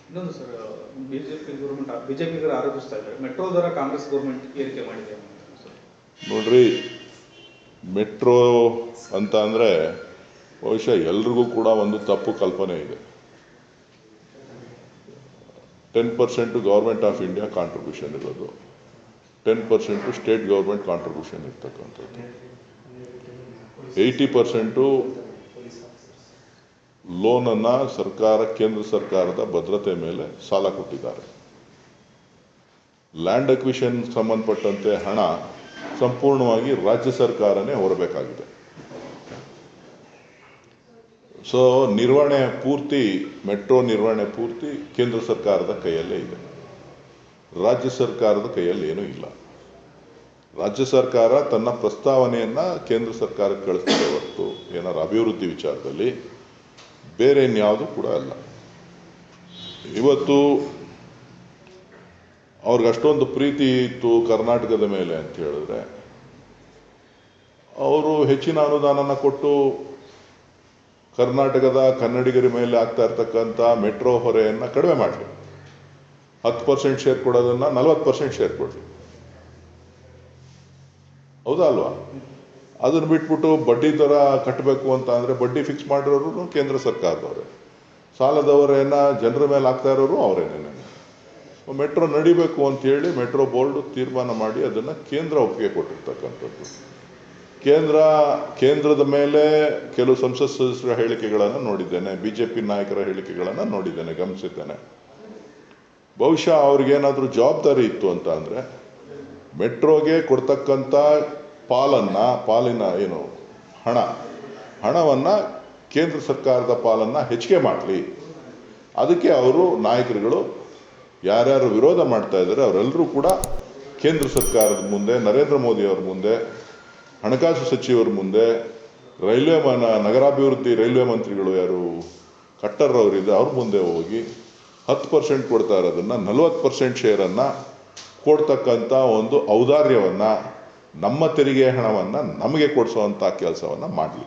ಇನ್ನೊಂದು ಸರ್, ಬಿಜೆಪಿಗರು ಆರೋಪಿಸ್ತಾ ಇದ್ದಾರೆ ಮೆಟ್ರೋ ದರ ಕಾಂಗ್ರೆಸ್ ಗೌರ್ಮೆಂಟ್ ಏರಿಕೆ ಮಾಡಿದೆ ಸರ್. ನೋಡ್ರಿ, ಮೆಟ್ರೋ ಅಂತ ಅಂದರೆ ಬಹುಶಃ ಎಲ್ರಿಗೂ ಕೂಡ ಒಂದು ತಪ್ಪು ಕಲ್ಪನೆ ಇದೆ. 10% ಗೌರ್ಮೆಂಟ್ ಆಫ್ ಇಂಡಿಯಾ ಕಾಂಟ್ರಿಬ್ಯೂಷನ್ ಇರೋದು, 10% ಸ್ಟೇಟ್ ಗೌರ್ಮೆಂಟ್ ಕಾಂಟ್ರಿಬ್ಯೂಷನ್ ಇರ್ತಕ್ಕಂಥದ್ದು, 80% ಲೋನನ್ನು ಸರ್ಕಾರ, ಕೇಂದ್ರ ಸರ್ಕಾರದ ಭದ್ರತೆ ಮೇಲೆ ಸಾಲ ಕೊಟ್ಟಿದ್ದಾರೆ. ಲ್ಯಾಂಡ್ ಅಕ್ವಿಷನ್ ಸಂಬಂಧಪಟ್ಟಂತೆ ಹಣ ಸಂಪೂರ್ಣವಾಗಿ ರಾಜ್ಯ ಸರ್ಕಾರನೇ ಹೊರಬೇಕಾಗಿದೆ. ಸೊ ನಿರ್ವಹಣೆ ಪೂರ್ತಿ, ಮೆಟ್ರೋ ನಿರ್ವಹಣೆ ಪೂರ್ತಿ ಕೇಂದ್ರ ಸರ್ಕಾರದ ಕೈಯಲ್ಲೇ ಇದೆ, ರಾಜ್ಯ ಸರ್ಕಾರದ ಕೈಯಲ್ಲಿ ಏನೂ ಇಲ್ಲ. ರಾಜ್ಯ ಸರ್ಕಾರ ತನ್ನ ಪ್ರಸ್ತಾವನೆಯನ್ನು ಕೇಂದ್ರ ಸರ್ಕಾರಕ್ಕೆ ಕಳಿಸ್ತಿದೆ ಹೊರತು ಏನಾರು ಅಭಿವೃದ್ಧಿ ವಿಚಾರದಲ್ಲಿ ಬೇರೆ ಇನ್ಯಾವುದು ಕೂಡ ಅಲ್ಲ. ಇವತ್ತು ಅವ್ರಿಗೆ ಅಷ್ಟೊಂದು ಪ್ರೀತಿ ಇತ್ತು ಕರ್ನಾಟಕದ ಮೇಲೆ ಅಂತ ಹೇಳಿದ್ರೆ ಅವರು ಹೆಚ್ಚಿನ ಅನುದಾನನ ಕೊಟ್ಟು ಕರ್ನಾಟಕದ ಕನ್ನಡಿಗರ ಮೇಲೆ ಆಗ್ತಾ ಇರ್ತಕ್ಕಂಥ ಮೆಟ್ರೋ ಹೊರೆಯನ್ನು ಕಡಿಮೆ ಮಾಡಲಿ. 10% ಶೇರ್ ಕೊಡೋದನ್ನು 40% ಶೇರ್ ಕೊಡಲಿ. ಹೌದಾ ಅಲ್ವಾ? ಅದನ್ನು ಬಿಟ್ಬಿಟ್ಟು ಬಡ್ಡಿ ದರ ಕಟ್ಟಬೇಕು ಅಂತ ಅಂದರೆ ಬಡ್ಡಿ ಫಿಕ್ಸ್ ಮಾಡಿರೋರು ಕೇಂದ್ರ ಸರ್ಕಾರದವರೇ, ಸಾಲದವರೇನ ಜನರ ಮೇಲೆ ಆಗ್ತಾ ಇರೋರು ಅವರೇನೇನೆ. ಮೆಟ್ರೋ ನಡಿಬೇಕು ಅಂತೇಳಿ ಮೆಟ್ರೋ ಬೋರ್ಡು ತೀರ್ಮಾನ ಮಾಡಿ ಅದನ್ನು ಕೇಂದ್ರ ಒಪ್ಪಿಗೆ ಕೊಟ್ಟಿರ್ತಕ್ಕಂಥದ್ದು. ಕೇಂದ್ರದ ಮೇಲೆ ಕೆಲವು ಸಂಸತ್ ಸದಸ್ಯರ ಹೇಳಿಕೆಗಳನ್ನು ನೋಡಿದ್ದೇನೆ, BJP ನಾಯಕರ ಹೇಳಿಕೆಗಳನ್ನು ನೋಡಿದ್ದೇನೆ, ಗಮನಿಸಿದ್ದೇನೆ. ಬಹುಶಃ ಅವ್ರಿಗೇನಾದರೂ ಜವಾಬ್ದಾರಿ ಇತ್ತು ಅಂತ ಅಂದರೆ ಮೆಟ್ರೋಗೆ ಕೊಡ್ತಕ್ಕಂಥ ಪಾಲಿನ ಏನು ಹಣವನ್ನು ಕೇಂದ್ರ ಸರ್ಕಾರದ ಪಾಲನ್ನು ಹೆಚ್ಚಿಗೆ ಮಾಡಲಿ. ಅದಕ್ಕೆ ಅವರು ನಾಯಕರುಗಳು ಯಾರ್ಯಾರು ವಿರೋಧ ಮಾಡ್ತಾ ಇದ್ದಾರೆ ಅವರೆಲ್ಲರೂ ಕೂಡ ಕೇಂದ್ರ ಸರ್ಕಾರದ ಮುಂದೆ, ನರೇಂದ್ರ ಮೋದಿ ಅವ್ರ ಮುಂದೆ, ಹಣಕಾಸು ಸಚಿವರ ಮುಂದೆ, ನಗರಾಭಿವೃದ್ಧಿ ರೈಲ್ವೆ ಮಂತ್ರಿಗಳು ಯಾರು ಖಟ್ಟರ್ ಅವರಿದೆ ಅವ್ರ ಮುಂದೆ ಹೋಗಿ 10% ಕೊಡ್ತಾ ಇರೋದನ್ನು 40% ಶೇರನ್ನು ಕೊಡ್ತಕ್ಕಂಥ ಒಂದು ಔದಾರ್ಯವನ್ನು, ನಮ್ಮ ತೆರಿಗೆ ಹಣವನ್ನು ನಮಗೆ ಕೊಡಿಸುವಂಥ ಕೆಲಸವನ್ನು ಮಾಡಲಿ.